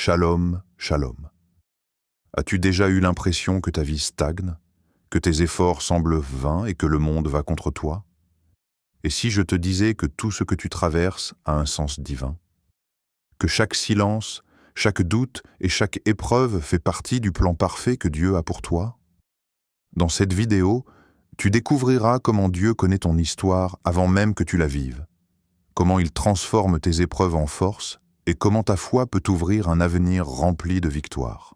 Shalom, shalom. As-tu déjà eu l'impression que ta vie stagne, que tes efforts semblent vains et que le monde va contre toi? Et si je te disais que tout ce que tu traverses a un sens divin? Que chaque silence, chaque doute et chaque épreuve fait partie du plan parfait que Dieu a pour toi? Dans cette vidéo, tu découvriras comment Dieu connaît ton histoire avant même que tu la vives, comment il transforme tes épreuves en force et comment ta foi peut t'ouvrir un avenir rempli de victoires.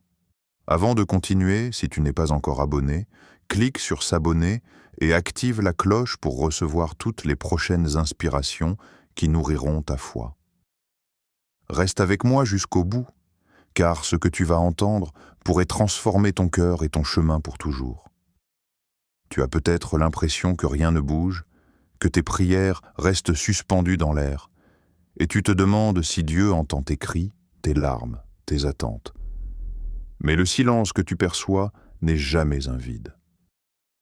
Avant de continuer, si tu n'es pas encore abonné, clique sur s'abonner et active la cloche pour recevoir toutes les prochaines inspirations qui nourriront ta foi. Reste avec moi jusqu'au bout, car ce que tu vas entendre pourrait transformer ton cœur et ton chemin pour toujours. Tu as peut-être l'impression que rien ne bouge, que tes prières restent suspendues dans l'air, et tu te demandes si Dieu entend tes cris, tes larmes, tes attentes. Mais le silence que tu perçois n'est jamais un vide.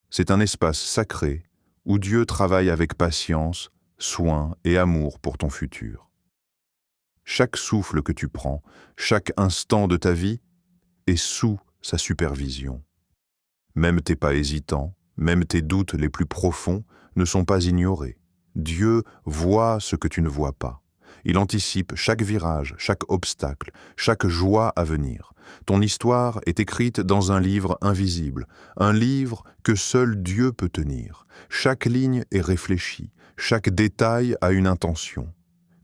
C'est un espace sacré où Dieu travaille avec patience, soin et amour pour ton futur. Chaque souffle que tu prends, chaque instant de ta vie est sous sa supervision. Même tes pas hésitants, même tes doutes les plus profonds ne sont pas ignorés. Dieu voit ce que tu ne vois pas. Il anticipe chaque virage, chaque obstacle, chaque joie à venir. Ton histoire est écrite dans un livre invisible, un livre que seul Dieu peut tenir. Chaque ligne est réfléchie, chaque détail a une intention.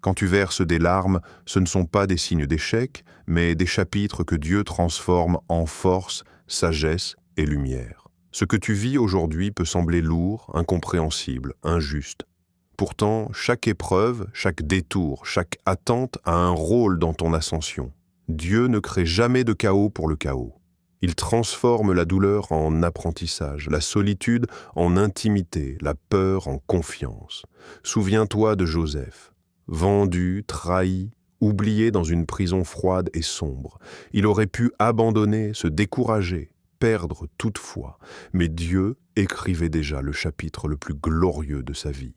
Quand tu verses des larmes, ce ne sont pas des signes d'échec, mais des chapitres que Dieu transforme en force, sagesse et lumière. Ce que tu vis aujourd'hui peut sembler lourd, incompréhensible, injuste. Pourtant, chaque épreuve, chaque détour, chaque attente a un rôle dans ton ascension. Dieu ne crée jamais de chaos pour le chaos. Il transforme la douleur en apprentissage, la solitude en intimité, la peur en confiance. Souviens-toi de Joseph. Vendu, trahi, oublié dans une prison froide et sombre. Il aurait pu abandonner, se décourager, perdre toute foi. Mais Dieu écrivait déjà le chapitre le plus glorieux de sa vie.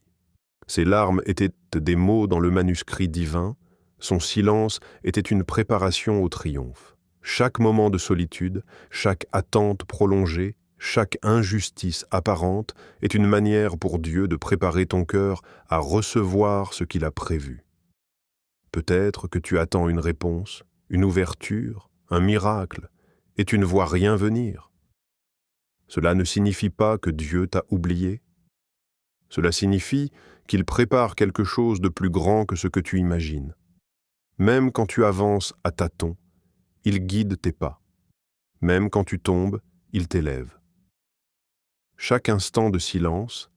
Ses larmes étaient des mots dans le manuscrit divin, son silence était une préparation au triomphe. Chaque moment de solitude, chaque attente prolongée, chaque injustice apparente est une manière pour Dieu de préparer ton cœur à recevoir ce qu'il a prévu. Peut-être que tu attends une réponse, une ouverture, un miracle, et tu ne vois rien venir. Cela ne signifie pas que Dieu t'a oublié. Cela signifie qu'il prépare quelque chose de plus grand que ce que tu imagines. Même quand tu avances à tâtons, il guide tes pas. Même quand tu tombes, il t'élève. Chaque instant de silence,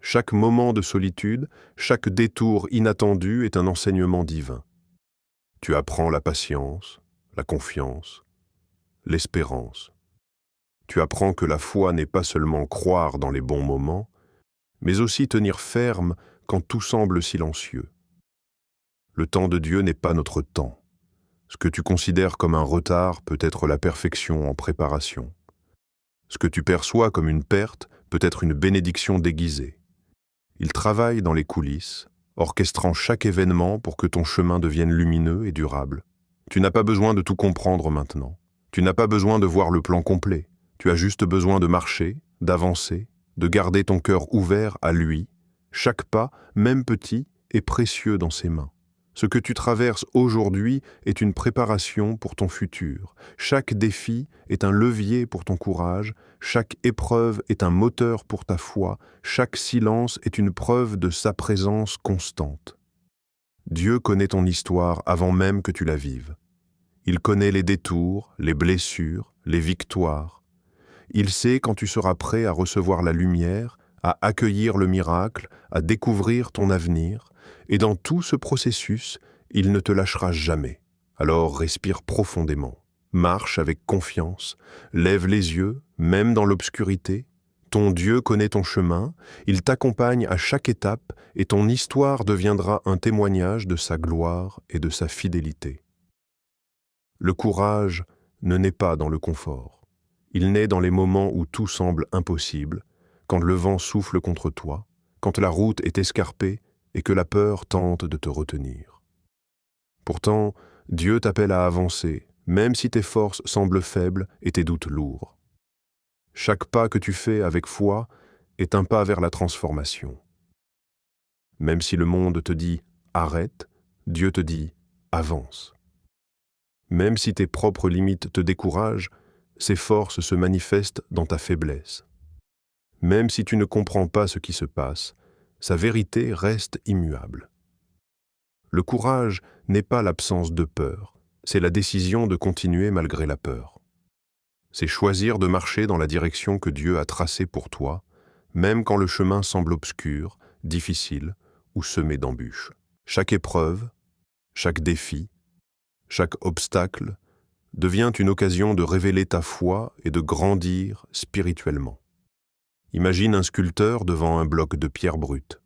chaque moment de solitude, chaque détour inattendu est un enseignement divin. Tu apprends la patience, la confiance, l'espérance. Tu apprends que la foi n'est pas seulement croire dans les bons moments, mais aussi tenir ferme quand tout semble silencieux. Le temps de Dieu n'est pas notre temps. Ce que tu considères comme un retard peut être la perfection en préparation. Ce que tu perçois comme une perte peut être une bénédiction déguisée. Il travaille dans les coulisses, orchestrant chaque événement pour que ton chemin devienne lumineux et durable. Tu n'as pas besoin de tout comprendre maintenant. Tu n'as pas besoin de voir le plan complet. Tu as juste besoin de marcher, d'avancer, de garder ton cœur ouvert à lui. Chaque pas, même petit, est précieux dans ses mains. Ce que tu traverses aujourd'hui est une préparation pour ton futur. Chaque défi est un levier pour ton courage, chaque épreuve est un moteur pour ta foi, chaque silence est une preuve de sa présence constante. Dieu connaît ton histoire avant même que tu la vives. Il connaît les détours, les blessures, les victoires. Il sait quand tu seras prêt à recevoir la lumière, à accueillir le miracle, à découvrir ton avenir. Et dans tout ce processus, il ne te lâchera jamais. Alors respire profondément, marche avec confiance, lève les yeux, même dans l'obscurité. Ton Dieu connaît ton chemin, il t'accompagne à chaque étape et ton histoire deviendra un témoignage de sa gloire et de sa fidélité. Le courage ne naît pas dans le confort. Il naît dans les moments où tout semble impossible, quand le vent souffle contre toi, quand la route est escarpée et que la peur tente de te retenir. Pourtant, Dieu t'appelle à avancer, même si tes forces semblent faibles et tes doutes lourds. Chaque pas que tu fais avec foi est un pas vers la transformation. Même si le monde te dit « arrête », Dieu te dit « avance ». Même si tes propres limites te découragent, ces forces se manifestent dans ta faiblesse. Même si tu ne comprends pas ce qui se passe, sa vérité reste immuable. Le courage n'est pas l'absence de peur, c'est la décision de continuer malgré la peur. C'est choisir de marcher dans la direction que Dieu a tracée pour toi, même quand le chemin semble obscur, difficile ou semé d'embûches. Chaque épreuve, chaque défi, chaque obstacle devient une occasion de révéler ta foi et de grandir spirituellement. Imagine un sculpteur devant un bloc de pierre brute.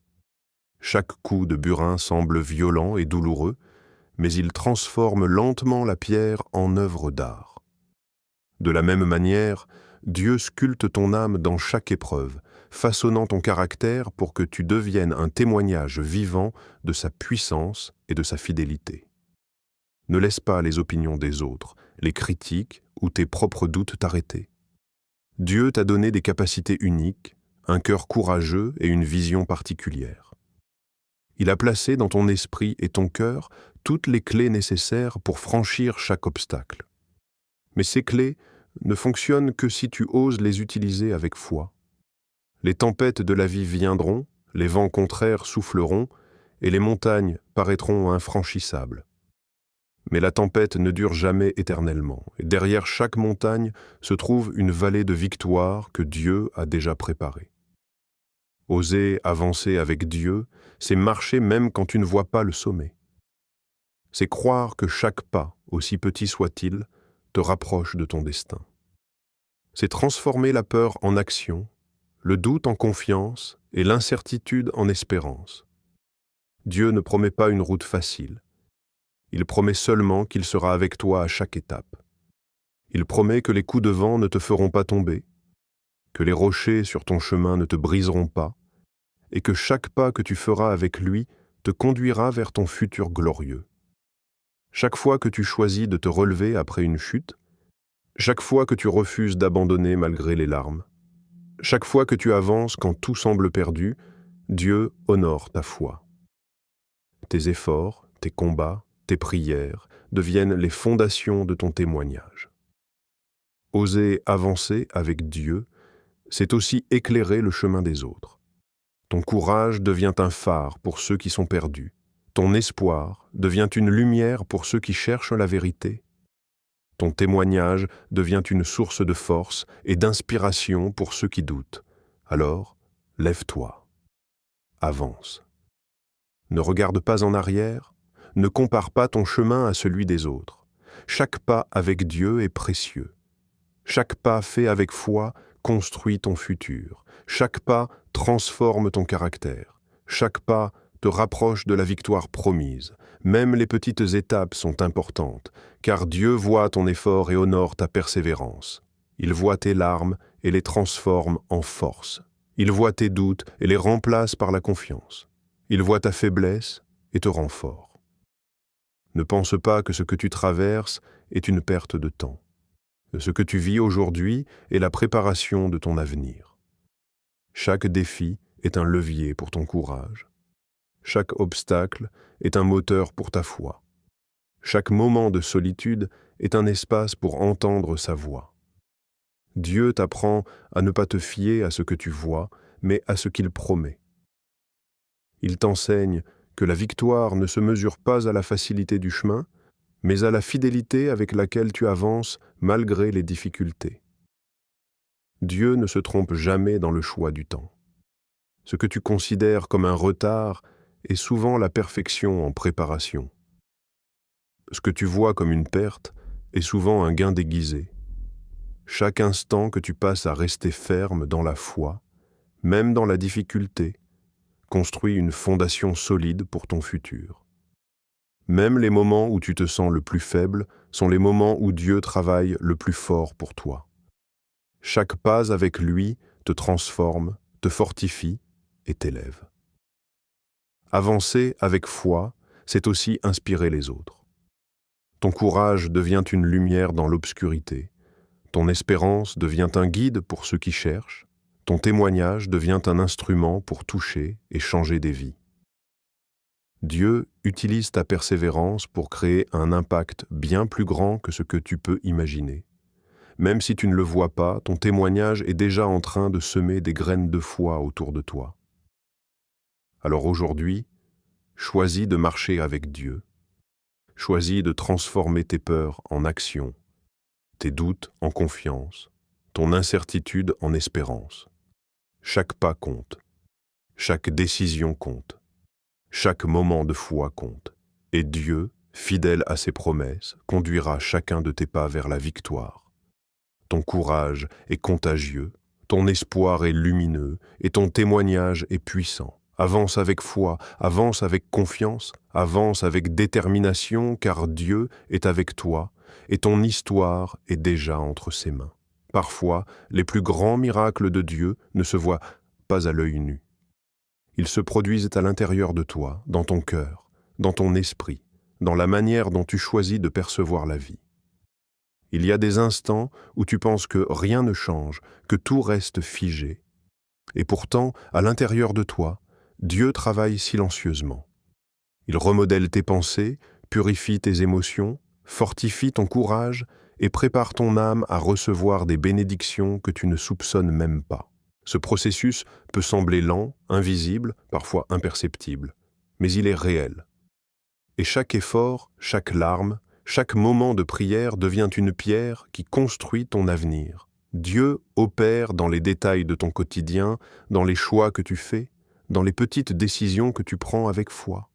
Chaque coup de burin semble violent et douloureux, mais il transforme lentement la pierre en œuvre d'art. De la même manière, Dieu sculpte ton âme dans chaque épreuve, façonnant ton caractère pour que tu deviennes un témoignage vivant de sa puissance et de sa fidélité. Ne laisse pas les opinions des autres, les critiques ou tes propres doutes t'arrêter. Dieu t'a donné des capacités uniques, un cœur courageux et une vision particulière. Il a placé dans ton esprit et ton cœur toutes les clés nécessaires pour franchir chaque obstacle. Mais ces clés ne fonctionnent que si tu oses les utiliser avec foi. Les tempêtes de la vie viendront, les vents contraires souffleront, et les montagnes paraîtront infranchissables. Mais la tempête ne dure jamais éternellement, et derrière chaque montagne se trouve une vallée de victoire que Dieu a déjà préparée. Oser avancer avec Dieu, c'est marcher même quand tu ne vois pas le sommet. C'est croire que chaque pas, aussi petit soit-il, te rapproche de ton destin. C'est transformer la peur en action, le doute en confiance et l'incertitude en espérance. Dieu ne promet pas une route facile. Il promet seulement qu'il sera avec toi à chaque étape. Il promet que les coups de vent ne te feront pas tomber, que les rochers sur ton chemin ne te briseront pas, et que chaque pas que tu feras avec lui te conduira vers ton futur glorieux. Chaque fois que tu choisis de te relever après une chute, chaque fois que tu refuses d'abandonner malgré les larmes, chaque fois que tu avances quand tout semble perdu, Dieu honore ta foi. Tes efforts, tes combats, tes prières deviennent les fondations de ton témoignage. Oser avancer avec Dieu, c'est aussi éclairer le chemin des autres. Ton courage devient un phare pour ceux qui sont perdus. Ton espoir devient une lumière pour ceux qui cherchent la vérité. Ton témoignage devient une source de force et d'inspiration pour ceux qui doutent. Alors, lève-toi, avance. Ne regarde pas en arrière, ne compare pas ton chemin à celui des autres. Chaque pas avec Dieu est précieux. Chaque pas fait avec foi construit ton futur. Chaque pas transforme ton caractère. Chaque pas te rapproche de la victoire promise. Même les petites étapes sont importantes, car Dieu voit ton effort et honore ta persévérance. Il voit tes larmes et les transforme en force. Il voit tes doutes et les remplace par la confiance. Il voit ta faiblesse et te rend fort. Ne pense pas que ce que tu traverses est une perte de temps. Ce que tu vis aujourd'hui est la préparation de ton avenir. Chaque défi est un levier pour ton courage. Chaque obstacle est un moteur pour ta foi. Chaque moment de solitude est un espace pour entendre sa voix. Dieu t'apprend à ne pas te fier à ce que tu vois, mais à ce qu'il promet. Il t'enseigne que la victoire ne se mesure pas à la facilité du chemin, mais à la fidélité avec laquelle tu avances malgré les difficultés. Dieu ne se trompe jamais dans le choix du temps. Ce que tu considères comme un retard est souvent la perfection en préparation. Ce que tu vois comme une perte est souvent un gain déguisé. Chaque instant que tu passes à rester ferme dans la foi, même dans la difficulté, construit une fondation solide pour ton futur. Même les moments où tu te sens le plus faible sont les moments où Dieu travaille le plus fort pour toi. Chaque pas avec lui te transforme, te fortifie et t'élève. Avancer avec foi, c'est aussi inspirer les autres. Ton courage devient une lumière dans l'obscurité. Ton espérance devient un guide pour ceux qui cherchent. Ton témoignage devient un instrument pour toucher et changer des vies. Dieu utilise ta persévérance pour créer un impact bien plus grand que ce que tu peux imaginer. Même si tu ne le vois pas, ton témoignage est déjà en train de semer des graines de foi autour de toi. Alors aujourd'hui, choisis de marcher avec Dieu. Choisis de transformer tes peurs en action, tes doutes en confiance, ton incertitude en espérance. Chaque pas compte, chaque décision compte, chaque moment de foi compte, et Dieu, fidèle à ses promesses, conduira chacun de tes pas vers la victoire. Ton courage est contagieux, ton espoir est lumineux, et ton témoignage est puissant. Avance avec foi, avance avec confiance, avance avec détermination, car Dieu est avec toi, et ton histoire est déjà entre ses mains. Parfois, les plus grands miracles de Dieu ne se voient pas à l'œil nu. Ils se produisent à l'intérieur de toi, dans ton cœur, dans ton esprit, dans la manière dont tu choisis de percevoir la vie. Il y a des instants où tu penses que rien ne change, que tout reste figé. Et pourtant, à l'intérieur de toi, Dieu travaille silencieusement. Il remodèle tes pensées, purifie tes émotions, fortifie ton courage et prépare ton âme à recevoir des bénédictions que tu ne soupçonnes même pas. Ce processus peut sembler lent, invisible, parfois imperceptible, mais il est réel. Et chaque effort, chaque larme, chaque moment de prière devient une pierre qui construit ton avenir. Dieu opère dans les détails de ton quotidien, dans les choix que tu fais, dans les petites décisions que tu prends avec foi.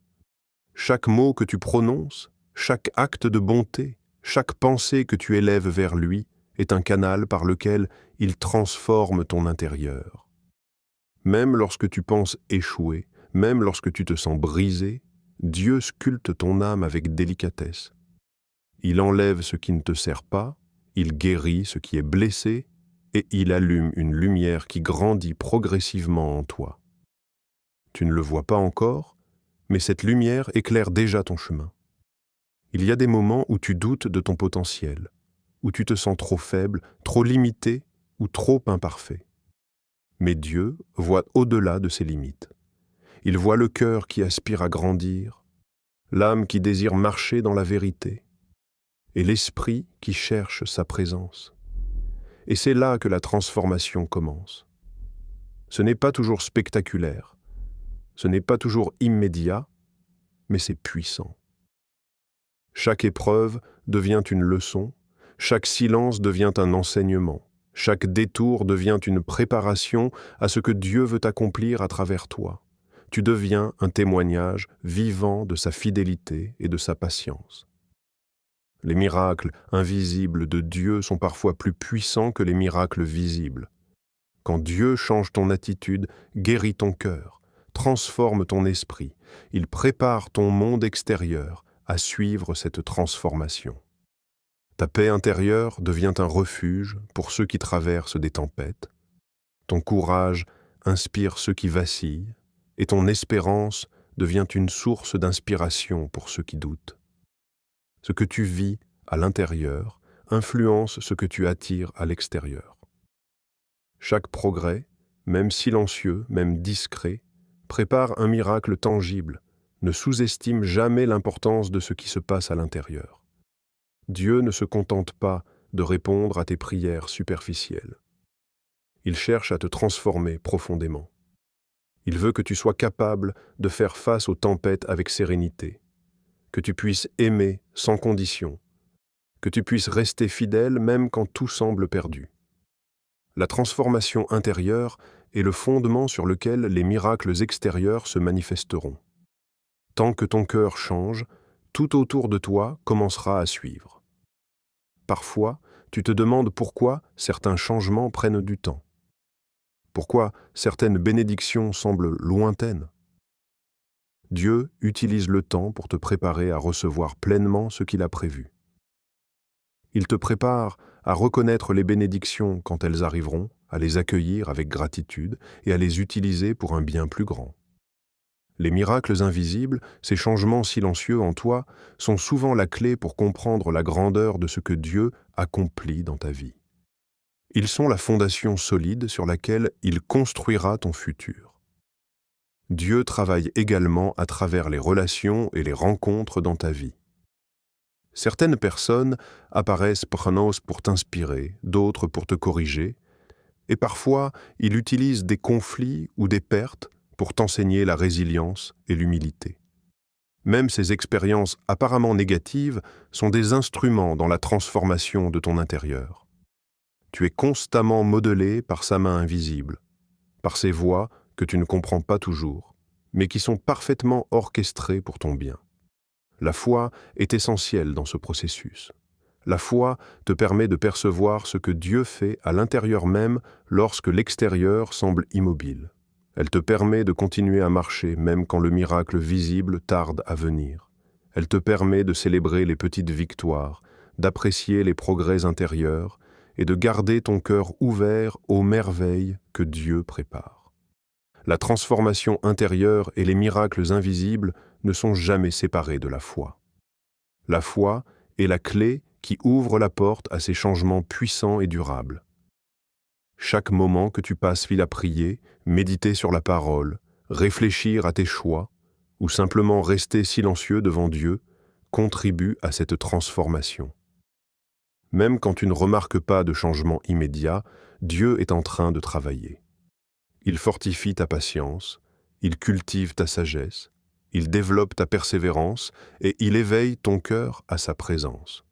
Chaque mot que tu prononces, chaque acte de bonté, chaque pensée que tu élèves vers lui est un canal par lequel il transforme ton intérieur. Même lorsque tu penses échouer, même lorsque tu te sens brisé, Dieu sculpte ton âme avec délicatesse. Il enlève ce qui ne te sert pas, il guérit ce qui est blessé, et il allume une lumière qui grandit progressivement en toi. Tu ne le vois pas encore, mais cette lumière éclaire déjà ton chemin. Il y a des moments où tu doutes de ton potentiel, où tu te sens trop faible, trop limité ou trop imparfait. Mais Dieu voit au-delà de ces limites. Il voit le cœur qui aspire à grandir, l'âme qui désire marcher dans la vérité, et l'esprit qui cherche sa présence. Et c'est là que la transformation commence. Ce n'est pas toujours spectaculaire, ce n'est pas toujours immédiat, mais c'est puissant. Chaque épreuve devient une leçon, chaque silence devient un enseignement, chaque détour devient une préparation à ce que Dieu veut accomplir à travers toi. Tu deviens un témoignage vivant de sa fidélité et de sa patience. Les miracles invisibles de Dieu sont parfois plus puissants que les miracles visibles. Quand Dieu change ton attitude, guérit ton cœur, transforme ton esprit, il prépare ton monde extérieur à suivre cette transformation. Ta paix intérieure devient un refuge pour ceux qui traversent des tempêtes. Ton courage inspire ceux qui vacillent, et ton espérance devient une source d'inspiration pour ceux qui doutent. Ce que tu vis à l'intérieur influence ce que tu attires à l'extérieur. Chaque progrès, même silencieux, même discret, prépare un miracle tangible. Ne sous-estime jamais l'importance de ce qui se passe à l'intérieur. Dieu ne se contente pas de répondre à tes prières superficielles. Il cherche à te transformer profondément. Il veut que tu sois capable de faire face aux tempêtes avec sérénité, que tu puisses aimer sans condition, que tu puisses rester fidèle même quand tout semble perdu. La transformation intérieure est le fondement sur lequel les miracles extérieurs se manifesteront. Tant que ton cœur change, tout autour de toi commencera à suivre. Parfois, tu te demandes pourquoi certains changements prennent du temps. Pourquoi certaines bénédictions semblent lointaines. Dieu utilise le temps pour te préparer à recevoir pleinement ce qu'il a prévu. Il te prépare à reconnaître les bénédictions quand elles arriveront, à les accueillir avec gratitude et à les utiliser pour un bien plus grand. Les miracles invisibles, ces changements silencieux en toi, sont souvent la clé pour comprendre la grandeur de ce que Dieu accomplit dans ta vie. Ils sont la fondation solide sur laquelle il construira ton futur. Dieu travaille également à travers les relations et les rencontres dans ta vie. Certaines personnes apparaissent pronos pour t'inspirer, d'autres pour te corriger, et parfois il utilise des conflits ou des pertes pour t'enseigner la résilience et l'humilité. Même ces expériences apparemment négatives sont des instruments dans la transformation de ton intérieur. Tu es constamment modelé par sa main invisible, par ses voies que tu ne comprends pas toujours, mais qui sont parfaitement orchestrées pour ton bien. La foi est essentielle dans ce processus. La foi te permet de percevoir ce que Dieu fait à l'intérieur même lorsque l'extérieur semble immobile. Elle te permet de continuer à marcher même quand le miracle visible tarde à venir. Elle te permet de célébrer les petites victoires, d'apprécier les progrès intérieurs et de garder ton cœur ouvert aux merveilles que Dieu prépare. La transformation intérieure et les miracles invisibles ne sont jamais séparés de la foi. La foi est la clé qui ouvre la porte à ces changements puissants et durables. Chaque moment que tu passes à prier, méditer sur la parole, réfléchir à tes choix, ou simplement rester silencieux devant Dieu, contribue à cette transformation. Même quand tu ne remarques pas de changement immédiat, Dieu est en train de travailler. Il fortifie ta patience, il cultive ta sagesse, il développe ta persévérance et il éveille ton cœur à sa présence.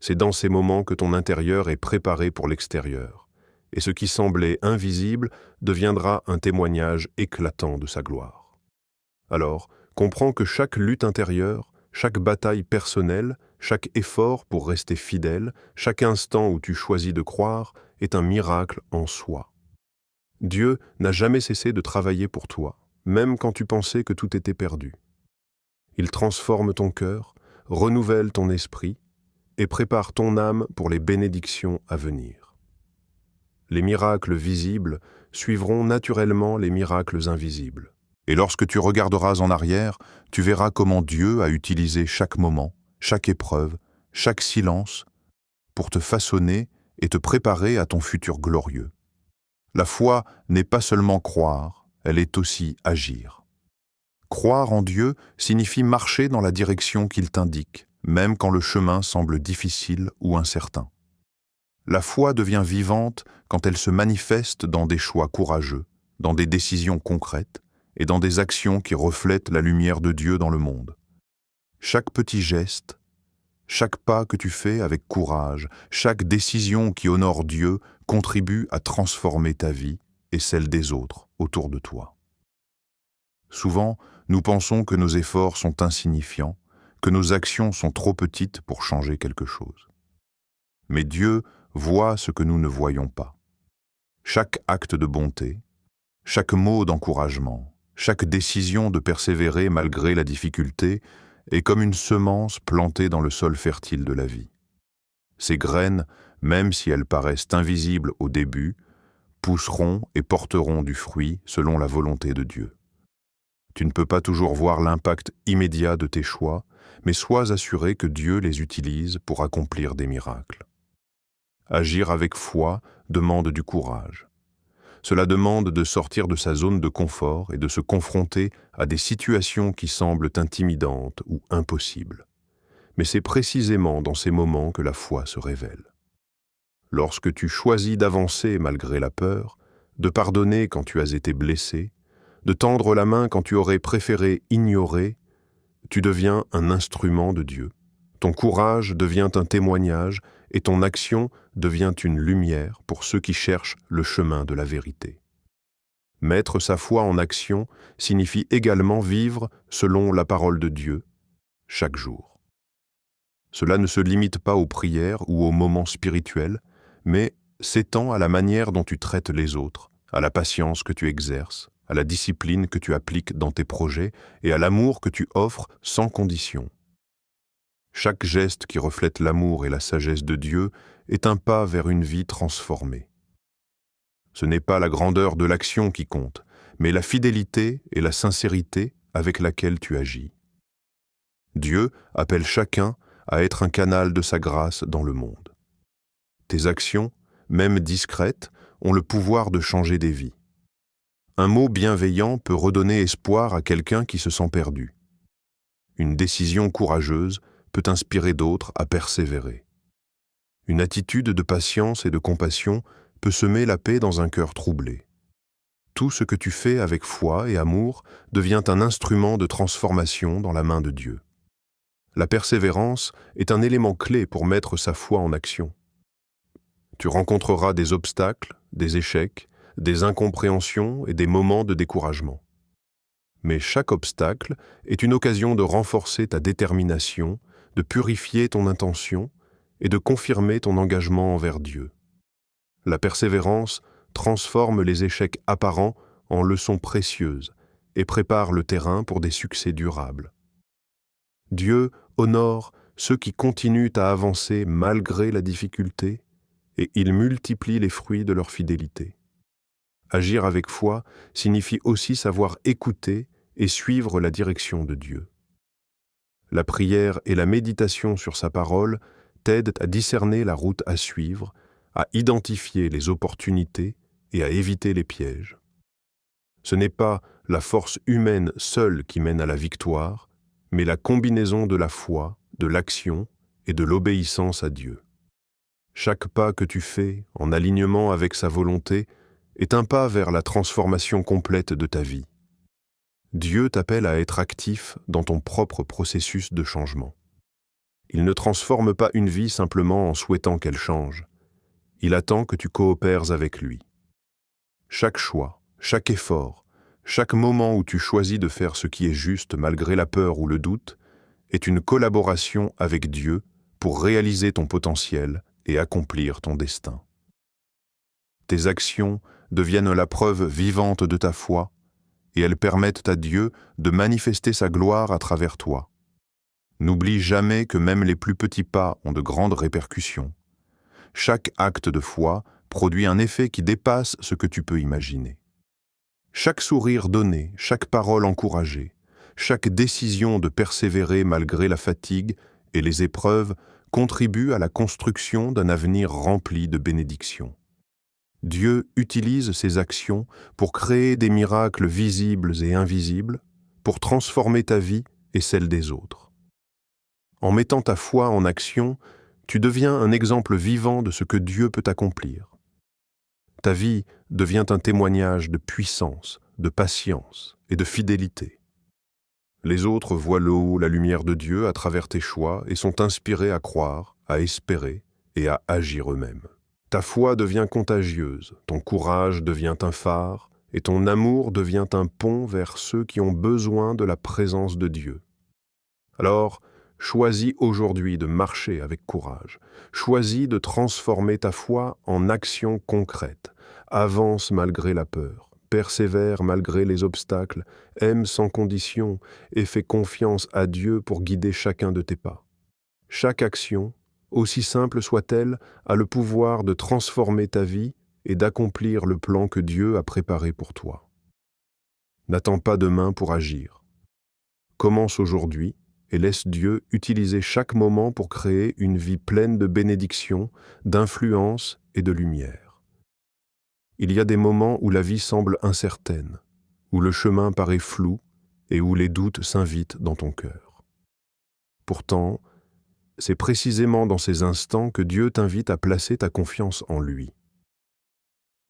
C'est dans ces moments que ton intérieur est préparé pour l'extérieur, et ce qui semblait invisible deviendra un témoignage éclatant de sa gloire. Alors, comprends que chaque lutte intérieure, chaque bataille personnelle, chaque effort pour rester fidèle, chaque instant où tu choisis de croire est un miracle en soi. Dieu n'a jamais cessé de travailler pour toi, même quand tu pensais que tout était perdu. Il transforme ton cœur, renouvelle ton esprit et prépare ton âme pour les bénédictions à venir. Les miracles visibles suivront naturellement les miracles invisibles. Et lorsque tu regarderas en arrière, tu verras comment Dieu a utilisé chaque moment, chaque épreuve, chaque silence pour te façonner et te préparer à ton futur glorieux. La foi n'est pas seulement croire, elle est aussi agir. Croire en Dieu signifie marcher dans la direction qu'il t'indique, même quand le chemin semble difficile ou incertain. La foi devient vivante quand elle se manifeste dans des choix courageux, dans des décisions concrètes et dans des actions qui reflètent la lumière de Dieu dans le monde. Chaque petit geste, chaque pas que tu fais avec courage, chaque décision qui honore Dieu contribue à transformer ta vie et celle des autres autour de toi. Souvent, nous pensons que nos efforts sont insignifiants, que nos actions sont trop petites pour changer quelque chose. Mais Dieu voit ce que nous ne voyons pas. Chaque acte de bonté, chaque mot d'encouragement, chaque décision de persévérer malgré la difficulté est comme une semence plantée dans le sol fertile de la vie. Ces graines, même si elles paraissent invisibles au début, pousseront et porteront du fruit selon la volonté de Dieu. Tu ne peux pas toujours voir l'impact immédiat de tes choix, mais sois assuré que Dieu les utilise pour accomplir des miracles. Agir avec foi demande du courage. Cela demande de sortir de sa zone de confort et de se confronter à des situations qui semblent intimidantes ou impossibles. Mais c'est précisément dans ces moments que la foi se révèle. Lorsque tu choisis d'avancer malgré la peur, de pardonner quand tu as été blessé, de tendre la main quand tu aurais préféré ignorer, tu deviens un instrument de Dieu. Ton courage devient un témoignage et ton action devient une lumière pour ceux qui cherchent le chemin de la vérité. Mettre sa foi en action signifie également vivre selon la parole de Dieu, chaque jour. Cela ne se limite pas aux prières ou aux moments spirituels, mais s'étend à la manière dont tu traites les autres, à la patience que tu exerces, à la discipline que tu appliques dans tes projets et à l'amour que tu offres sans condition. Chaque geste qui reflète l'amour et la sagesse de Dieu est un pas vers une vie transformée. Ce n'est pas la grandeur de l'action qui compte, mais la fidélité et la sincérité avec laquelle tu agis. Dieu appelle chacun à être un canal de sa grâce dans le monde. Tes actions, même discrètes, ont le pouvoir de changer des vies. Un mot bienveillant peut redonner espoir à quelqu'un qui se sent perdu. Une décision courageuse peut inspirer d'autres à persévérer. Une attitude de patience et de compassion peut semer la paix dans un cœur troublé. Tout ce que tu fais avec foi et amour devient un instrument de transformation dans la main de Dieu. La persévérance est un élément clé pour mettre sa foi en action. Tu rencontreras des obstacles, des échecs, des incompréhensions et des moments de découragement. Mais chaque obstacle est une occasion de renforcer ta détermination, de purifier ton intention et de confirmer ton engagement envers Dieu. La persévérance transforme les échecs apparents en leçons précieuses et prépare le terrain pour des succès durables. Dieu honore ceux qui continuent à avancer malgré la difficulté et il multiplie les fruits de leur fidélité. Agir avec foi signifie aussi savoir écouter et suivre la direction de Dieu. La prière et la méditation sur sa parole t'aident à discerner la route à suivre, à identifier les opportunités et à éviter les pièges. Ce n'est pas la force humaine seule qui mène à la victoire, mais la combinaison de la foi, de l'action et de l'obéissance à Dieu. Chaque pas que tu fais en alignement avec sa volonté est un pas vers la transformation complète de ta vie. Dieu t'appelle à être actif dans ton propre processus de changement. Il ne transforme pas une vie simplement en souhaitant qu'elle change. Il attend que tu coopères avec lui. Chaque choix, chaque effort, chaque moment où tu choisis de faire ce qui est juste malgré la peur ou le doute, est une collaboration avec Dieu pour réaliser ton potentiel et accomplir ton destin. Tes actions deviennent la preuve vivante de ta foi et elles permettent à Dieu de manifester sa gloire à travers toi. N'oublie jamais que même les plus petits pas ont de grandes répercussions. Chaque acte de foi produit un effet qui dépasse ce que tu peux imaginer. Chaque sourire donné, chaque parole encouragée, chaque décision de persévérer malgré la fatigue et les épreuves contribue à la construction d'un avenir rempli de bénédictions. Dieu utilise ces actions pour créer des miracles visibles et invisibles, pour transformer ta vie et celle des autres. En mettant ta foi en action, tu deviens un exemple vivant de ce que Dieu peut accomplir. Ta vie devient un témoignage de puissance, de patience et de fidélité. Les autres voient le haut, la lumière de Dieu à travers tes choix et sont inspirés à croire, à espérer et à agir eux-mêmes. Ta foi devient contagieuse, ton courage devient un phare et ton amour devient un pont vers ceux qui ont besoin de la présence de Dieu. Alors, choisis aujourd'hui de marcher avec courage. Choisis de transformer ta foi en action concrète. Avance malgré la peur. Persévère malgré les obstacles, aime sans condition et fais confiance à Dieu pour guider chacun de tes pas. Chaque action, aussi simple soit-elle, a le pouvoir de transformer ta vie et d'accomplir le plan que Dieu a préparé pour toi. N'attends pas demain pour agir. Commence aujourd'hui et laisse Dieu utiliser chaque moment pour créer une vie pleine de bénédictions, d'influence et de lumière. Il y a des moments où la vie semble incertaine, où le chemin paraît flou et où les doutes s'invitent dans ton cœur. Pourtant, c'est précisément dans ces instants que Dieu t'invite à placer ta confiance en lui.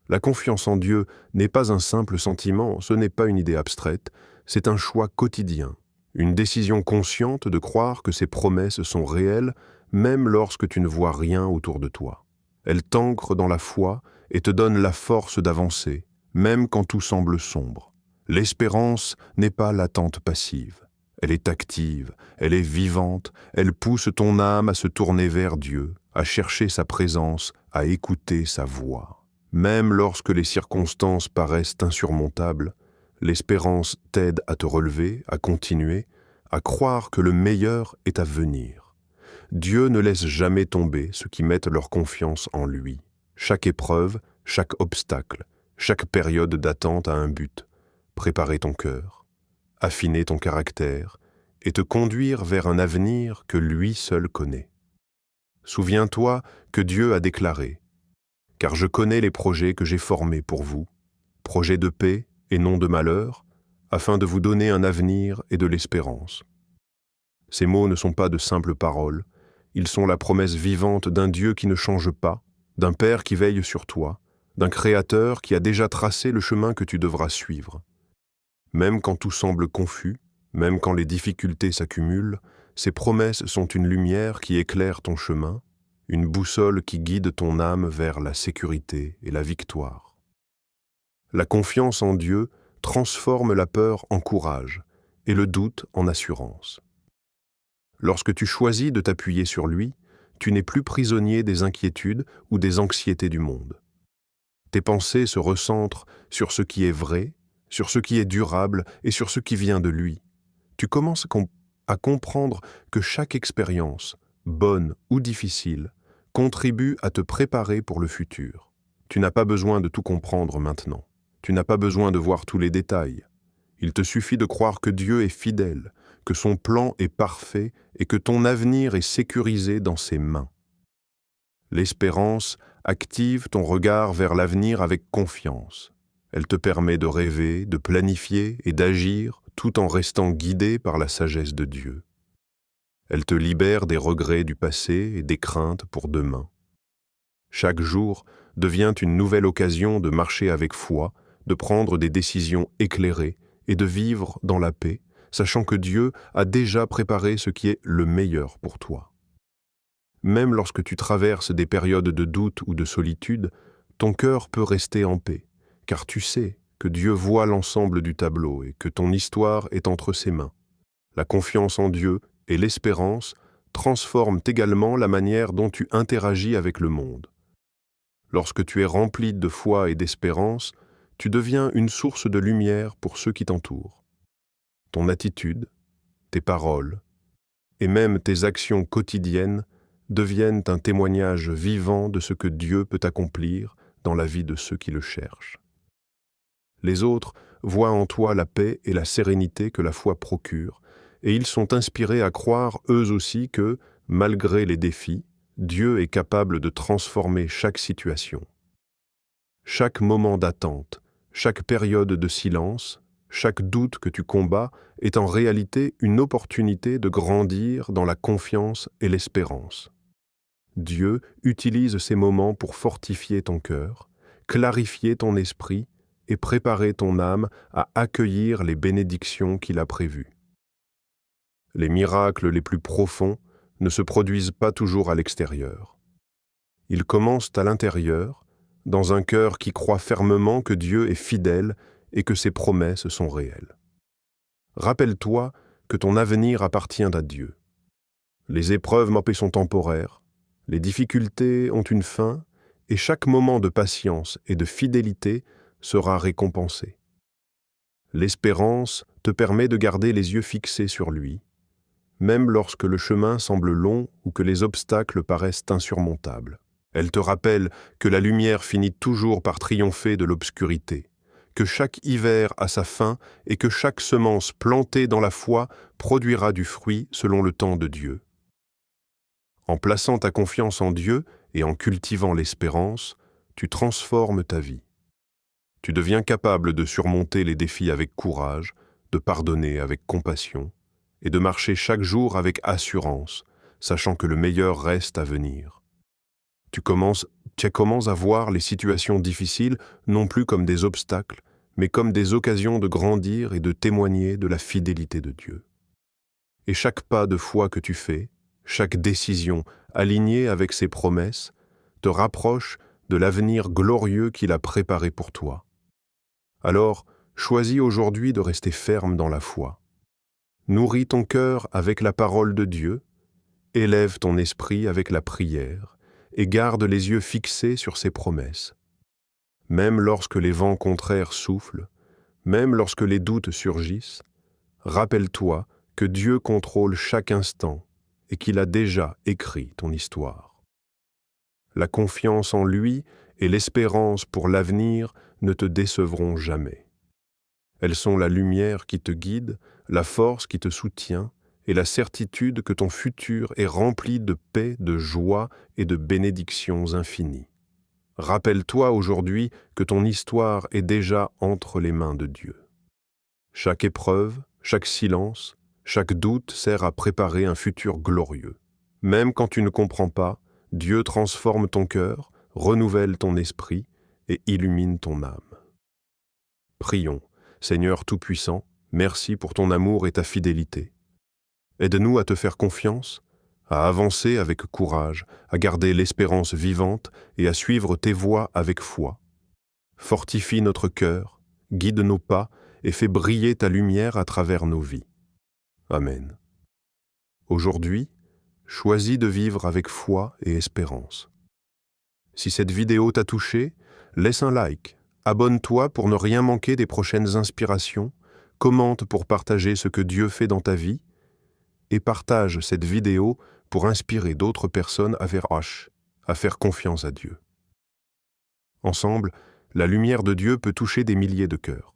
La confiance en Dieu n'est pas un simple sentiment, ce n'est pas une idée abstraite, c'est un choix quotidien, une décision consciente de croire que ses promesses sont réelles, même lorsque tu ne vois rien autour de toi. Elle t'ancre dans la foi et te donne la force d'avancer, même quand tout semble sombre. L'espérance n'est pas l'attente passive. Elle est active, elle est vivante, elle pousse ton âme à se tourner vers Dieu, à chercher sa présence, à écouter sa voix. Même lorsque les circonstances paraissent insurmontables, l'espérance t'aide à te relever, à continuer, à croire que le meilleur est à venir. Dieu ne laisse jamais tomber ceux qui mettent leur confiance en lui. Chaque épreuve, chaque obstacle, chaque période d'attente a un but, préparer ton cœur, affiner ton caractère et te conduire vers un avenir que lui seul connaît. Souviens-toi que Dieu a déclaré « Car je connais les projets que j'ai formés pour vous, projets de paix et non de malheur, afin de vous donner un avenir et de l'espérance. » Ces mots ne sont pas de simples paroles, ils sont la promesse vivante d'un Dieu qui ne change pas, d'un Père qui veille sur toi, d'un Créateur qui a déjà tracé le chemin que tu devras suivre. Même quand tout semble confus, même quand les difficultés s'accumulent, ces promesses sont une lumière qui éclaire ton chemin, une boussole qui guide ton âme vers la sécurité et la victoire. La confiance en Dieu transforme la peur en courage et le doute en assurance. Lorsque tu choisis de t'appuyer sur lui, tu n'es plus prisonnier des inquiétudes ou des anxiétés du monde. Tes pensées se recentrent sur ce qui est vrai, sur ce qui est durable et sur ce qui vient de lui. Tu commences à comprendre que chaque expérience, bonne ou difficile, contribue à te préparer pour le futur. Tu n'as pas besoin de tout comprendre maintenant. Tu n'as pas besoin de voir tous les détails. Il te suffit de croire que Dieu est fidèle, que son plan est parfait et que ton avenir est sécurisé dans ses mains. L'espérance active ton regard vers l'avenir avec confiance. Elle te permet de rêver, de planifier et d'agir tout en restant guidé par la sagesse de Dieu. Elle te libère des regrets du passé et des craintes pour demain. Chaque jour devient une nouvelle occasion de marcher avec foi, de prendre des décisions éclairées et de vivre dans la paix, sachant que Dieu a déjà préparé ce qui est le meilleur pour toi. Même lorsque tu traverses des périodes de doute ou de solitude, ton cœur peut rester en paix, car tu sais que Dieu voit l'ensemble du tableau et que ton histoire est entre ses mains. La confiance en Dieu et l'espérance transforment également la manière dont tu interagis avec le monde. Lorsque tu es rempli de foi et d'espérance, tu deviens une source de lumière pour ceux qui t'entourent. Ton attitude, tes paroles et même tes actions quotidiennes deviennent un témoignage vivant de ce que Dieu peut accomplir dans la vie de ceux qui le cherchent. Les autres voient en toi la paix et la sérénité que la foi procure, et ils sont inspirés à croire eux aussi que, malgré les défis, Dieu est capable de transformer chaque situation. Chaque moment d'attente, chaque période de silence, chaque doute que tu combats est en réalité une opportunité de grandir dans la confiance et l'espérance. Dieu utilise ces moments pour fortifier ton cœur, clarifier ton esprit et préparer ton âme à accueillir les bénédictions qu'il a prévues. Les miracles les plus profonds ne se produisent pas toujours à l'extérieur. Ils commencent à l'intérieur, dans un cœur qui croit fermement que Dieu est fidèle et que ses promesses sont réelles. Rappelle-toi que ton avenir appartient à Dieu. Les épreuves sont temporaires, les difficultés ont une fin, et chaque moment de patience et de fidélité sera récompensé. L'espérance te permet de garder les yeux fixés sur lui, même lorsque le chemin semble long ou que les obstacles paraissent insurmontables. Elle te rappelle que la lumière finit toujours par triompher de l'obscurité, que chaque hiver a sa fin et que chaque semence plantée dans la foi produira du fruit selon le temps de Dieu. En plaçant ta confiance en Dieu et en cultivant l'espérance, tu transformes ta vie. Tu deviens capable de surmonter les défis avec courage, de pardonner avec compassion et de marcher chaque jour avec assurance, sachant que le meilleur reste à venir. Tu commences à voir les situations difficiles non plus comme des obstacles, mais comme des occasions de grandir et de témoigner de la fidélité de Dieu. Et chaque pas de foi que tu fais, chaque décision alignée avec ses promesses, te rapproche de l'avenir glorieux qu'il a préparé pour toi. Alors, choisis aujourd'hui de rester ferme dans la foi. Nourris ton cœur avec la parole de Dieu, élève ton esprit avec la prière et garde les yeux fixés sur ses promesses. Même lorsque les vents contraires soufflent, même lorsque les doutes surgissent, rappelle-toi que Dieu contrôle chaque instant et qu'il a déjà écrit ton histoire. La confiance en lui et l'espérance pour l'avenir ne te décevront jamais. Elles sont la lumière qui te guide, la force qui te soutient et la certitude que ton futur est rempli de paix, de joie et de bénédictions infinies. Rappelle-toi aujourd'hui que ton histoire est déjà entre les mains de Dieu. Chaque épreuve, chaque silence, chaque doute sert à préparer un futur glorieux. Même quand tu ne comprends pas, Dieu transforme ton cœur, renouvelle ton esprit et illumine ton âme. Prions. Seigneur Tout-Puissant, merci pour ton amour et ta fidélité. Aide-nous à te faire confiance, à avancer avec courage, à garder l'espérance vivante et à suivre tes voies avec foi. Fortifie notre cœur, guide nos pas et fais briller ta lumière à travers nos vies. Amen. Aujourd'hui, choisis de vivre avec foi et espérance. Si cette vidéo t'a touché, laisse un like. Abonne-toi pour ne rien manquer des prochaines inspirations, commente pour partager ce que Dieu fait dans ta vie et partage cette vidéo pour inspirer d'autres personnes à faire confiance à Dieu. Ensemble, la lumière de Dieu peut toucher des milliers de cœurs.